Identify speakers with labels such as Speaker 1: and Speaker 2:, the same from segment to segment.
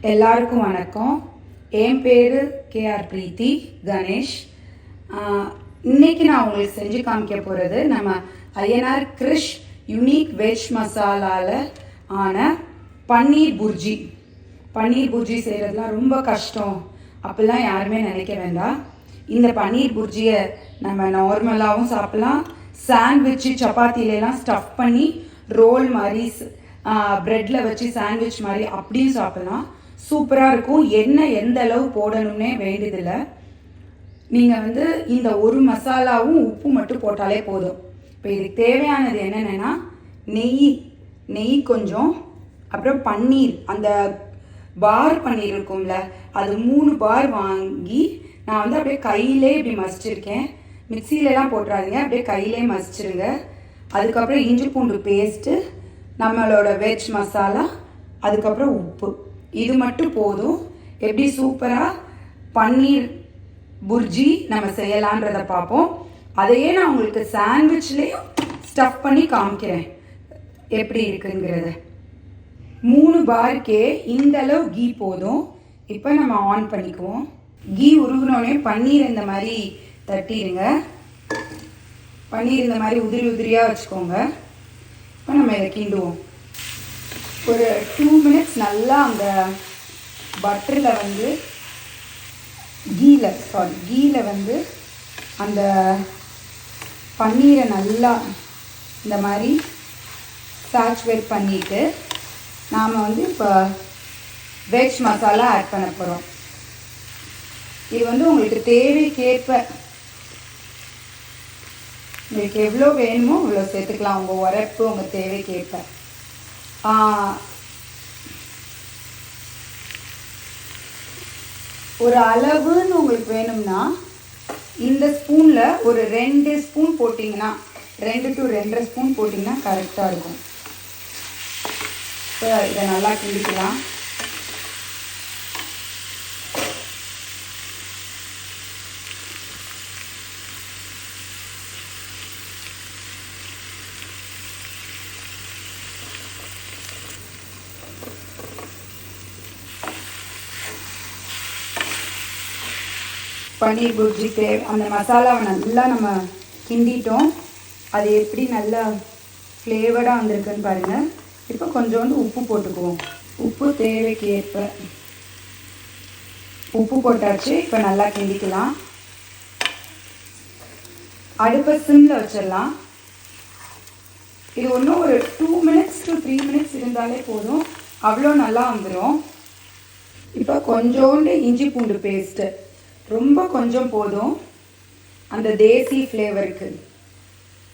Speaker 1: எல்லாருக்கும் வணக்கம். என் பேர் கேஆர் பிரீத்தி கணேஷ். இன்னைக்கு நான் உங்களுக்கு செஞ்சு காமிக்க போகிறது நம்ம ஐஎன்ஆர் கிரிஷ் யூனிக் வெஜ் மசாலாவில் ஆன பன்னீர் புர்ஜி. பன்னீர் புர்ஜி செய்கிறதுலாம் ரொம்ப கஷ்டம் அப்படிலாம் யாருமே நினைக்க வேண்டாம். இந்த பன்னீர் புர்ஜியை நம்ம நார்மலாகவும் சாப்பிட்லாம், சாண்ட்விட்சு சப்பாத்திலலாம் ஸ்டஃப் பண்ணி ரோல் மாதிரி ப்ரெட்டில் வச்சு சாண்ட்விச் மாதிரி அப்படியும் சாப்பிட்லாம். சூப்பராக இருக்கும். எந்த அளவு போடணும்னே வேண்டியதில்லை. நீங்கள் இந்த ஒரு மசாலாவும் உப்பு மட்டும் போட்டாலே போதும். இப்போ இதுக்கு தேவையானது என்னென்னா நெய் கொஞ்சம், அப்புறம் பன்னீர், அந்த பார் பன்னீர் இருக்கும்ல, அது 3 பார் வாங்கி நான் அப்படியே கையிலே இப்படி மசிச்சிருக்கேன். மிக்சியிலலாம் போட்டுறாதீங்க, அப்படியே கையிலே மசிச்சிருங்க. அதுக்கப்புறம் இஞ்சி பூண்டு பேஸ்ட்டு, நம்மளோட வெஜ் மசாலா, அதுக்கப்புறம் உப்பு, இது மட்டும் போதும். எப்படி சூப்பராக பன்னீர் புர்ஜி நம்ம செய்யலான்றதை பார்ப்போம். அதையே நான் உங்களுக்கு சாண்ட்விச்லேயும் ஸ்டஃப் பண்ணி காமிக்கிறேன் எப்படி இருக்குங்கிறத. 3 பாருக்கே இந்த அளவு கீ போதும். இப்போ நம்ம ஆன் பண்ணிக்குவோம். கீ உருகுனோடனே பன்னீர் இந்த மாதிரி தட்டிடுங்க. பன்னீர் இந்த மாதிரி உதிரி உதிரியாக வச்சுக்கோங்க. இப்போ நம்ம இதை கிண்டுவோம். ஒரு 2 மினிட்ஸ் நல்லா அந்த பட்டரில் கீயில் அந்த பன்னீரை நல்லா இந்த மாதிரி சாச்சுரேட் பண்ணிவிட்டு நாம் இப்போ வெஜ் மசாலா ஆட் பண்ண போகிறோம். இது உங்களுக்கு தேவைக்கேற்ப உங்களுக்கு எவ்வளோ வேணுமோ இவ்வளோ சேர்த்துக்கலாம். உங்கள் உரைப்பு உங்கள் தேவைக்கேற்ப. ஒரு அளவுன்னு உங்களுக்கு வேணும்னா இந்த ஸ்பூனில் ஒரு 2 ஸ்பூன் போட்டிங்கன்னா, 2 to 2.5 ஸ்பூன் போட்டிங்கன்னா கரெக்டாக இருக்கும். இப்போ இதை நல்லா கிண்டிக்கலாம். பன்னீர் புர்ஜிக்கு அந்த மசாலாவை நல்லா நம்ம கிண்டிட்டோம். அது எப்படி நல்லா ஃப்ளேவர்டாக வந்திருக்குன்னு பாருங்கள். இப்போ கொஞ்சோண்டு உப்பு போட்டுக்குவோம். உப்பு தேவைக்கு ஏற்ப உப்பு போட்டாச்சு. இப்போ நல்லா கிண்டிக்கலாம். அடுப்பை சிம்மில் வச்சிடலாம். இது ஒன்றும் ஒரு 2 மினிட்ஸ் to 3 மினிட்ஸ் இருந்தாலே போதும், அவ்வளோ நல்லா வந்துடும். இப்போ கொஞ்சோண்டு இஞ்சி பூண்டு பேஸ்ட்டு, ரொம்ப கொஞ்சம் போதும். அந்த தேசி ஃப்ளேவருக்கு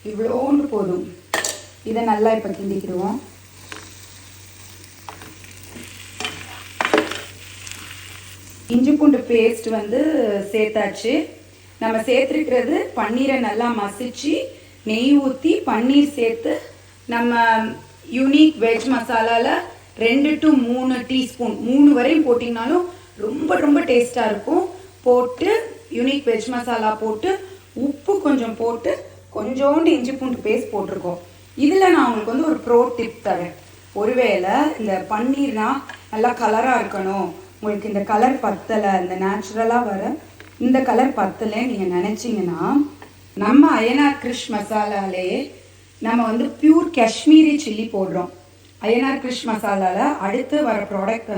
Speaker 1: இவ்வளோண்டு போதும். இதை நல்லா இப்போ கிண்டிக்கிடுவோம். இஞ்சி பூண்டு பேஸ்ட் சேர்த்தாச்சு. நம்ம சேர்த்துருக்கிறது பன்னீரை நல்லா மசிச்சு நெய் ஊற்றி பன்னீர் சேர்த்து நம்ம யூனிக் வெஜ் மசாலாவில் 2 to 3 டீஸ்பூன், 3 வரையும் போட்டிங்கனாலும் ரொம்ப ரொம்ப டேஸ்ட்டாக இருக்கும். போட்டு யூனிக் வெஜ் மசாலா போட்டு உப்பு கொஞ்சம் போட்டு கொஞ்சோண்டு இஞ்சி பூண்டு பேஸ்ட் போட்டிருக்கோம். இதில் நான் உங்களுக்கு ஒரு ப்ரோ டிப் தரேன். ஒருவேளை இந்த பன்னீர்னா நல்லா கலராக இருக்கணும், உங்களுக்கு இந்த கலர் பத்தலை, இந்த நேச்சுரலாக வர இந்த கலர் பத்தலை நீங்கள் நினச்சிங்கன்னா, நம்ம ஐஎன்ஆர் கிரிஷ் மசாலாலேயே நம்ம பியூர் காஷ்மீரி சில்லி போடுறோம். ஐஎன்ஆர் கிரிஷ் மசாலாவில் அடுத்து வர ப்ராடக்ட்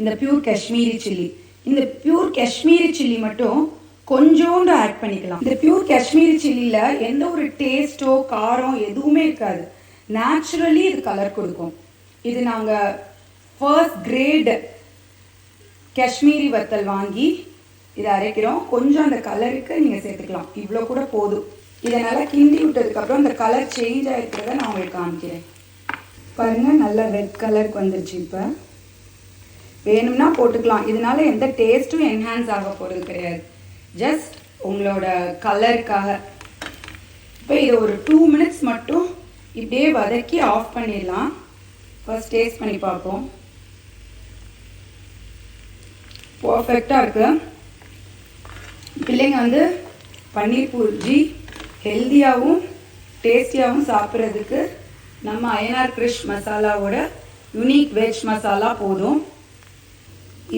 Speaker 1: இந்த பியூர் காஷ்மீரி சில்லி. இந்த பியூர் காஷ்மீரி சில்லி மட்டும் கொஞ்சோண்டு ஆட் பண்ணிக்கலாம். இந்த பியூர் காஷ்மீரி சில்லியில் எந்த ஒரு டேஸ்ட்டோ காரம் எதுவுமே இருக்காது. நேச்சுரலி இது கலர் கொடுக்கும். இது நாங்கள் ஃபர்ஸ்ட் கிரேடு காஷ்மீரி வத்தல் வாங்கி இதை அரைக்கிறோம். கொஞ்சம் அந்த கலருக்கு நீங்கள் சேர்த்துக்கலாம், இவ்வளோ கூட போதும். இதை நல்லா கிண்டி விட்டதுக்கப்புறம் அந்த கலர் சேஞ்ச் ஆகிருக்கிறத நான் உங்களுக்கு காமிக்கிறேன். பாருங்கள், நல்லா ரெட் கலருக்கு வந்துருச்சு. இப்போ வேணும்னா போட்டுக்கலாம். இதனால எந்த டேஸ்ட்டும் என்ஹான்ஸ் ஆக போகிறது கிடையாது, ஜஸ்ட் உங்களோட கலருக்காக. இப்போ இதை ஒரு 2 மினிட்ஸ் மட்டும் இப்படியே வதக்கி ஆஃப் பண்ணிடலாம். ஃபர்ஸ்ட் டேஸ்ட் பண்ணி பார்ப்போம். பர்ஃபெக்டாக இருக்கு. பிள்ளைங்க பன்னீர் புர்ஜி ஹெல்த்தியாகவும் டேஸ்டியாகவும் சாப்பிட்றதுக்கு நம்ம ஐஎன்ஆர் கிரிஷ் மசாலாவோட யூனிக் வெஜ் மசாலா போதும்.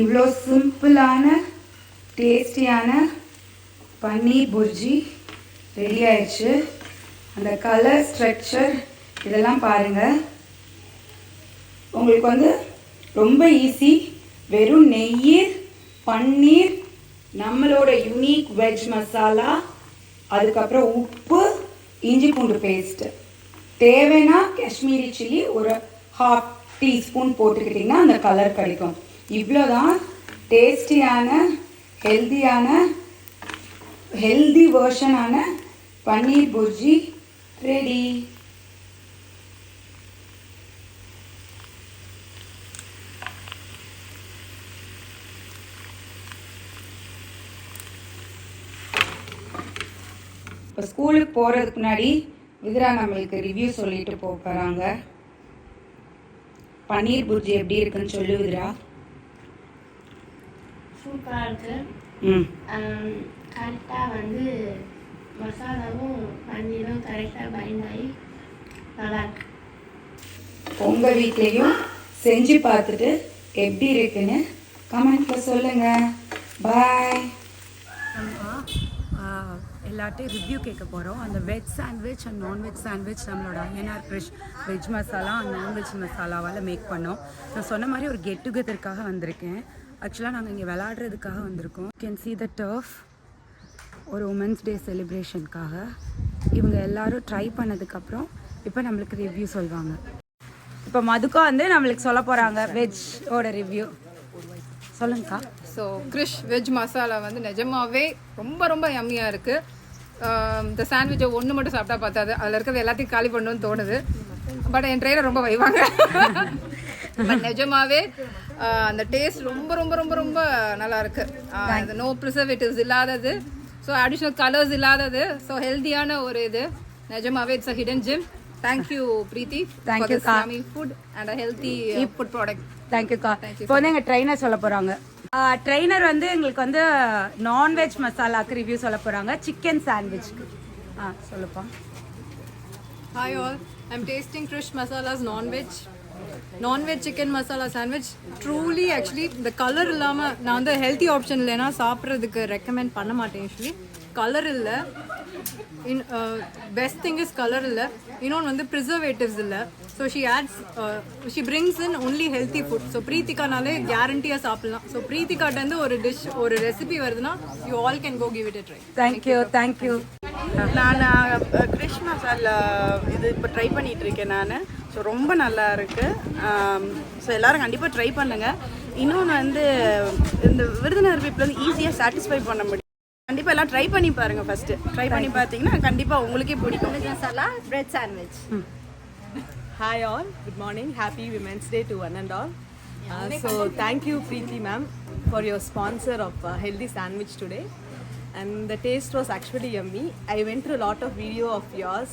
Speaker 1: இவ்வளோ சிம்பிளான டேஸ்டியான பன்னீர் புர்ஜி ரெடி ஆயிடுச்சு. அந்த கலர் ஸ்ட்ரக்சர் இதெல்லாம் பாருங்கள். உங்களுக்கு வந்து ரொம்ப ஈஸி. வெறும் நெய், பன்னீர், நம்மளோட யூனிக் வெஜ் மசாலா, அதுக்கப்புறம் உப்பு, இஞ்சி பூண்டு பேஸ்ட்டு, தேவைன்னா காஷ்மீரி சில்லி ஒரு 1/2 டீஸ்பூன் போட்டுக்கிட்டிங்கன்னா அந்த கலர் கிடைக்கும். இவ்வளோதான் டேஸ்டியான ஹெல்தி வேர்ஷனான பன்னீர் புர்ஜி ரெடி. இப்போ ஸ்கூலுக்கு போகிறதுக்கு முன்னாடி வித்ரா நம்மளுக்கு ரிவ்யூ சொல்லிட்டு போகிறாங்க. பன்னீர் புர்ஜி எப்படி இருக்குன்னு சொல்லு வித்ரா.
Speaker 2: சூப்பராக இருக்குது. கரெக்டாக வந்து மசாலாவும் பன்னீரும் கரெக்டாக பைண்ட் ஆகி நல்லாயிருக்கு.
Speaker 1: உங்கள் வீட்லேயும் செஞ்சு பார்த்துட்டு எப்படி இருக்குன்னு கமெண்ட்டில் சொல்லுங்கள். பாய்.
Speaker 3: எல்லாத்தையும் ரிவ்யூ கேட்க போகிறோம். அந்த veg sandwich and non veg sandwich நம்மளோட INR fresh veg masala and non veg மசாலாவால் மேக் பண்ணோம். நான் சொன்ன மாதிரி ஒரு கெட் டுகெதருக்காக வந்திருக்கேன். ஆக்சுவலாக நாங்கள் இங்கே விளையாடுறதுக்காக வந்திருக்கோம். Can see the turf. ஒரு உமன்ஸ் டே செலிப்ரேஷனுக்காக இவங்க எல்லோரும் ட்ரை பண்ணதுக்கப்புறம் இப்போ நம்மளுக்கு ரிவ்யூ சொல்லுவாங்க. இப்போ மதுக்கா வந்து நம்மளுக்கு சொல்ல போகிறாங்க வெஜ்ஜோட ரிவ்யூ. சொல்லுங்கக்கா.
Speaker 4: ஸோ கிரிஷ் வெஜ் மசாலா வந்து நிஜமாவே ரொம்ப ரொம்ப யம்மியாக இருக்குது. இந்த சாண்ட்விச்சை ஒன்று மட்டும் சாப்பிட்டா பார்த்தாது, அதில் இருக்கிறது எல்லாத்தையும் காலி பண்ணணும்னு தோணுது. பட் என் ட்ரெயினர் ரொம்ப வைவாங்க. பட் நிஜமாவே அந்த டேஸ்ட் ரொம்ப ரொம்ப ரொம்ப ரொம்ப நல்லா இருக்குது. நோ ப்ரிசர்வேட்டிவ்ஸ் இல்லாதது, ஸோ அடிஷ்னல் கலர்ஸ் இல்லாதது, ஸோ ஹெல்த்தியான ஒரு இது. நிஜமாவே it's a hidden gem. Thank you Preethi for this yummy food and a healthy food product.
Speaker 3: தேங்க்யூக்கா. இப்போ வந்து எங்கள் ட்ரெயினர் சொல்ல போகிறாங்க. ட்ரெயினர் வந்து எங்களுக்கு வந்து நான்வெஜ் மசாலாவுக்கு ரிவ்யூ சொல்ல போகிறாங்க. சிக்கன் சாண்ட்விச்க்கு சொல்லுப்பா.
Speaker 5: Hi all, I'm tasting Krish Masala's non-veg chicken masala sandwich. Truly actually the color illama நான் வந்து healthy option இல்லைனா சாப்பிட்றதுக்கு recommend பண்ண மாட்டேன். Actually color இல்லை. Best thing is color இல்லை. இன்னொன்று வந்து preservatives இல்லை. So she brings in only healthy food. So பிரீத்திகானாலே கேரண்டியாக சாப்பிடலாம். ஸோ பிரீத்திகாட்டேருந்து ஒரு டிஷ் ஒரு ரெசிபி வருதுன்னா you all can go give it a try.
Speaker 3: Thank you.
Speaker 6: நான் கிரிஷ் மசாலா இது இப்போ ட்ரை பண்ணிகிட்டு இருக்கேன் நான். ஸோ ரொம்ப நல்லா இருக்குது. ஸோ எல்லோரும் கண்டிப்பாக ட்ரை பண்ணுங்கள். இன்னொன்று வந்து இந்த விருதுநகர் பீப்பிள் வந்து ஈஸியாக சாட்டிஸ்ஃபை பண்ண முடியும். கண்டிப்பாக எல்லாம் ட்ரை பண்ணி பாருங்கள். ஃபஸ்ட்டு ட்ரை பண்ணி பார்த்தீங்கன்னா கண்டிப்பாக உங்களுக்கே பிடிக்கும்.
Speaker 2: Masala bread sandwich.
Speaker 7: Hi all, good morning. Happy Women's Day to one and all. So thank you Preeti ma'am for your sponsor of healthy sandwich today. And the taste was actually yummy. I went through a lot of video of yours,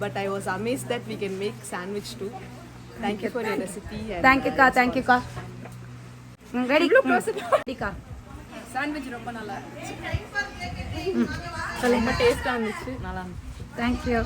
Speaker 7: but I was amazed that we can make sandwich too. Thank you for your recipe.
Speaker 3: தேங்க்யூக்கா. Ready ரெடிக்கா.
Speaker 4: Sandwich ரொம்ப நல்லா இருந்துச்சு.
Speaker 7: ரொம்ப டேஸ்டாக இருந்துச்சு. நல்லா இருந்துச்சு.
Speaker 3: தேங்க்யூ.